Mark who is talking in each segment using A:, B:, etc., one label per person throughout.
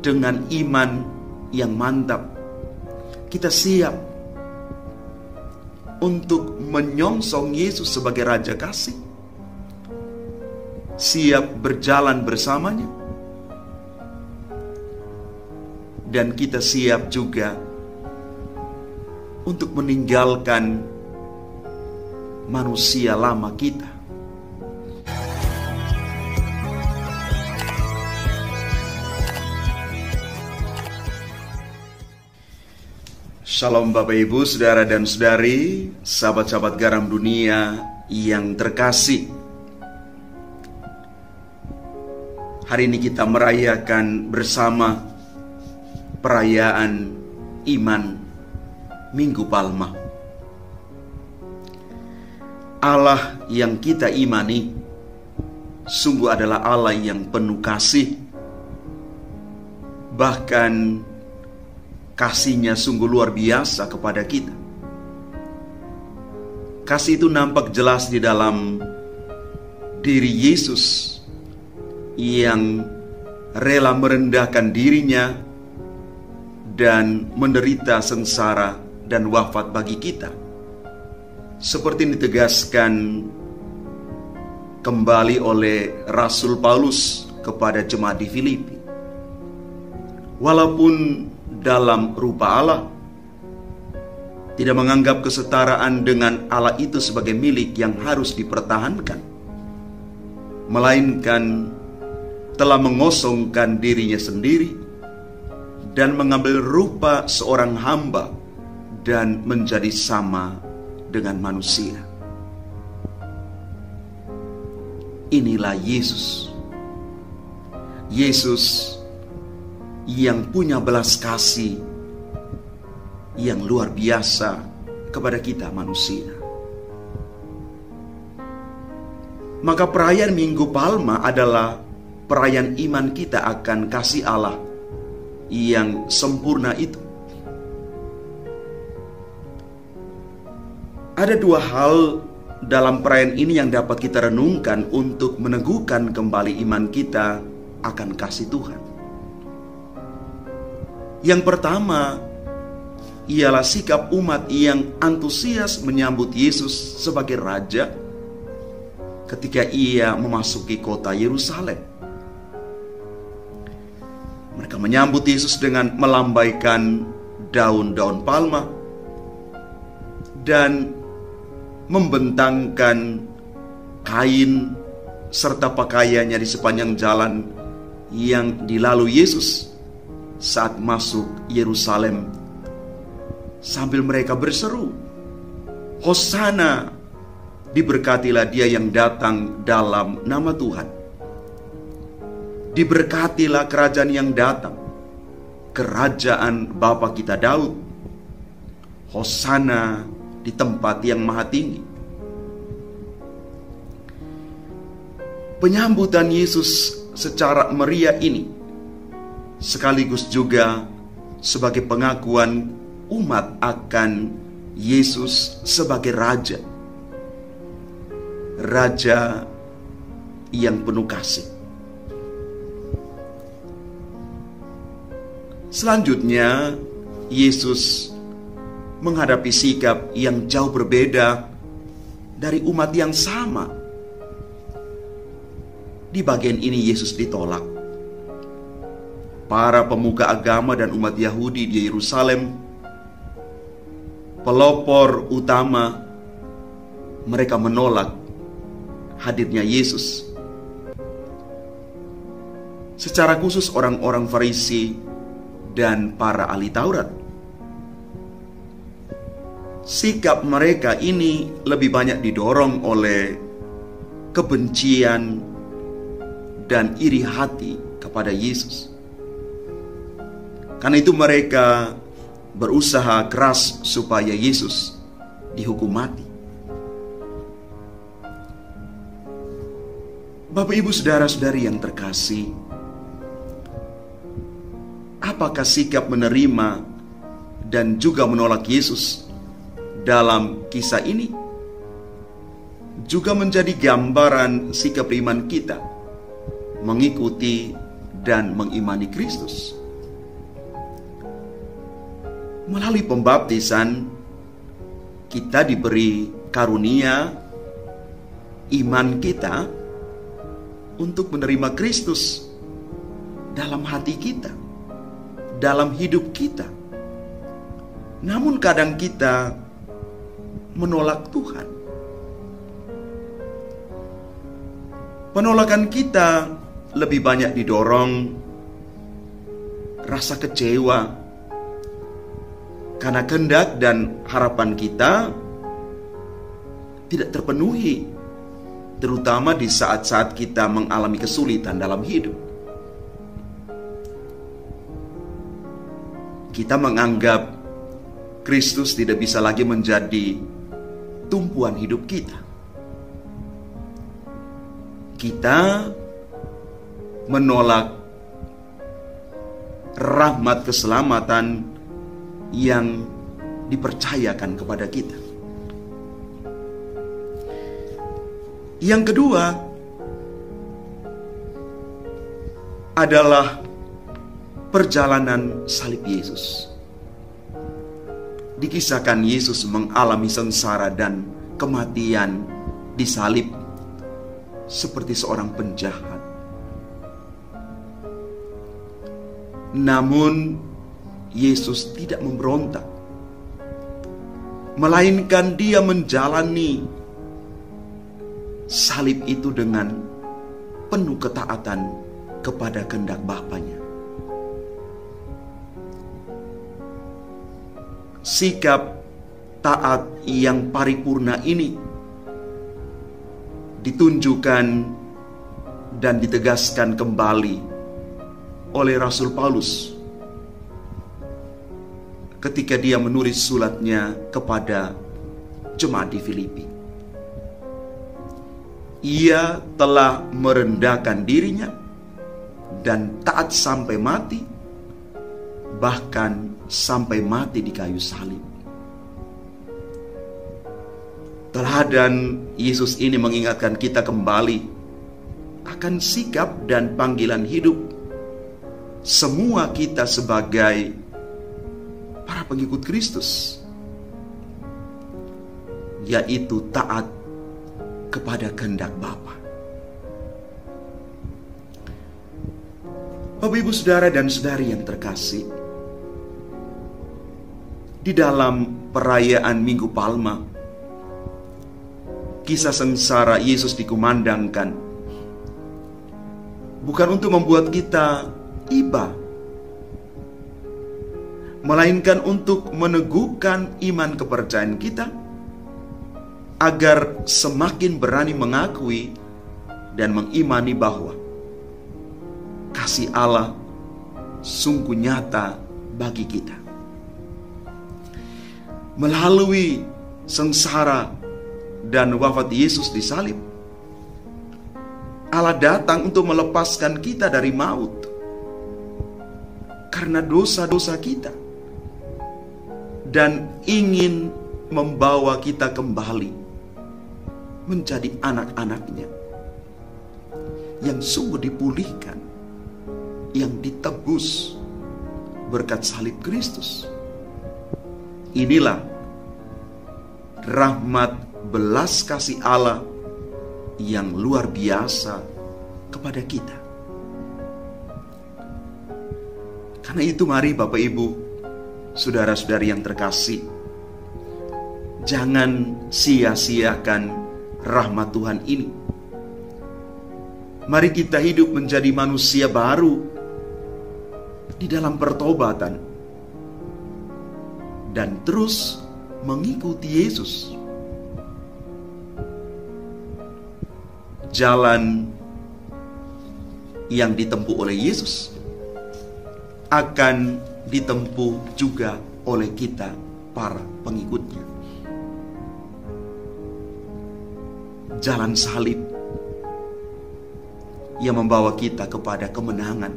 A: dengan iman yang mantap. Kita siap untuk menyongsong Yesus sebagai Raja Kasih, siap berjalan bersamanya, dan kita siap juga untuk meninggalkan manusia lama kita. Shalom Bapak Ibu, Saudara dan Saudari, sahabat-sahabat Garam Dunia yang terkasih. Hari ini kita merayakan bersama perayaan Iman Minggu Palma. Allah yang kita imani sungguh adalah Allah yang penuh kasih. Bahkan kasih-Nya sungguh luar biasa kepada kita. Kasih itu nampak jelas di dalam diri Yesus yang rela merendahkan dirinya dan menderita sengsara dan wafat bagi kita. Seperti yang ditegaskan kembali oleh Rasul Paulus kepada jemaat di Filipi. Walaupun dalam rupa Allah, tidak menganggap kesetaraan dengan Allah itu sebagai milik yang harus dipertahankan, melainkan telah mengosongkan dirinya sendiri dan mengambil rupa seorang hamba dan menjadi sama dengan manusia. Inilah Yesus. Yesus yang punya belas kasih yang luar biasa kepada kita manusia. Maka perayaan Minggu Palma adalah perayaan iman kita akan kasih Allah yang sempurna itu. Ada dua hal dalam perayaan ini yang dapat kita renungkan untuk meneguhkan kembali iman kita akan kasih Tuhan. Yang pertama ialah sikap umat yang antusias menyambut Yesus sebagai Raja ketika Ia memasuki kota Yerusalem. Mereka menyambut Yesus dengan melambaikan daun-daun palma dan membentangkan kain serta pakaiannya di sepanjang jalan yang dilalui Yesus saat masuk Yerusalem, sambil mereka berseru, "Hosana, diberkatilah Dia yang datang dalam nama Tuhan. Diberkatilah kerajaan yang datang, kerajaan Bapa kita Daud. Hosana di tempat yang maha tinggi." Penyambutan Yesus secara meriah ini sekaligus juga sebagai pengakuan umat akan Yesus sebagai Raja. Raja yang penuh kasih. Selanjutnya, Yesus menghadapi sikap yang jauh berbeda dari umat yang sama. Di bagian ini Yesus ditolak. Para pemuka agama dan umat Yahudi di Yerusalem, pelopor utama, mereka menolak hadirnya Yesus. Secara khusus orang-orang Farisi dan para ahli Taurat. Sikap mereka ini lebih banyak didorong oleh kebencian dan iri hati kepada Yesus. Karena itu mereka berusaha keras supaya Yesus dihukum mati. Bapak Ibu saudara-saudari yang terkasih, apakah sikap menerima dan juga menolak Yesus dalam kisah ini juga menjadi gambaran sikap iman kita mengikuti dan mengimani Kristus? Melalui pembaptisan, kita diberi karunia iman kita untuk menerima Kristus dalam hati kita, dalam hidup kita. Namun kadang kita menolak Tuhan. Penolakan kita lebih banyak didorong rasa kecewa karena kehendak dan harapan kita tidak terpenuhi, terutama di saat-saat kita mengalami kesulitan dalam hidup. Kita menganggap Kristus tidak bisa lagi menjadi tumpuan hidup kita. Kita menolak rahmat keselamatan yang dipercayakan kepada kita. Yang kedua adalah perjalanan salib Yesus. Dikisahkan Yesus mengalami sengsara dan kematian di salib seperti seorang penjahat. Namun Yesus tidak memberontak, melainkan dia menjalani salib itu dengan penuh ketaatan kepada kehendak Bapanya. Sikap taat yang paripurna ini ditunjukkan dan ditegaskan kembali oleh Rasul Paulus ketika dia menulis suratnya kepada jemaat di Filipi. Ia telah merendahkan dirinya dan taat sampai mati, bahkan sampai mati di kayu salib. Teladan Yesus ini mengingatkan kita kembali akan sikap dan panggilan hidup semua kita sebagai para pengikut Kristus, yaitu taat kepada kehendak Bapa. Bapak, Ibu, Saudara dan Saudari yang terkasih, di dalam perayaan Minggu Palma, kisah sengsara Yesus dikumandangkan bukan untuk membuat kita iba, melainkan untuk meneguhkan iman kepercayaan kita agar semakin berani mengakui dan mengimani bahwa kasih Allah sungguh nyata bagi kita. Melalui sengsara dan wafat Yesus di salib, Allah datang untuk melepaskan kita dari maut karena dosa-dosa kita, dan ingin membawa kita kembali menjadi anak-anaknya yang sungguh dipulihkan, yang ditebus berkat salib Kristus. Inilah rahmat belas kasih Allah yang luar biasa kepada kita. Karena itu mari Bapak, Ibu, saudara-saudari yang terkasih, jangan sia-siakan rahmat Tuhan ini. Mari kita hidup menjadi manusia baru di dalam pertobatan dan terus mengikuti Yesus. Jalan yang ditempuh oleh Yesus akan ditempuh juga oleh kita, para pengikutnya. Jalan salib yang membawa kita kepada kemenangan.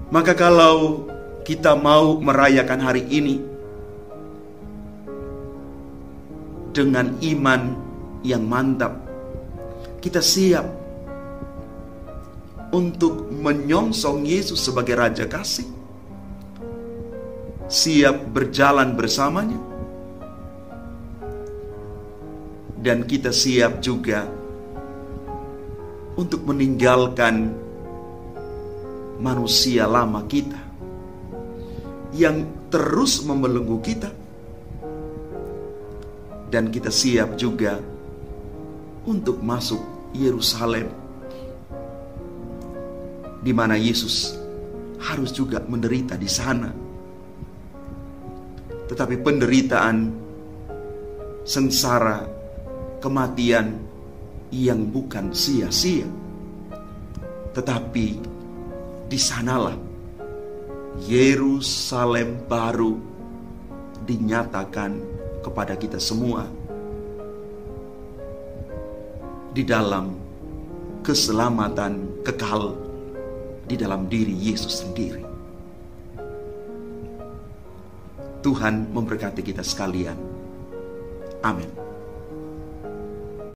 A: Maka kalau kita mau merayakan hari ini dengan iman yang mantap, kita siap untuk menyongsong Yesus sebagai Raja Kasih, siap berjalan bersamanya, dan kita siap juga untuk meninggalkan manusia lama kita yang terus membelenggu kita, dan kita siap juga untuk masuk Yerusalem, di mana Yesus harus juga menderita di sana. Tetapi penderitaan, sengsara, kematian yang bukan sia-sia, tetapi di sanalah Yerusalem baru dinyatakan kepada kita semua di dalam keselamatan kekal di dalam diri Yesus sendiri. Tuhan memberkati kita sekalian. Amin.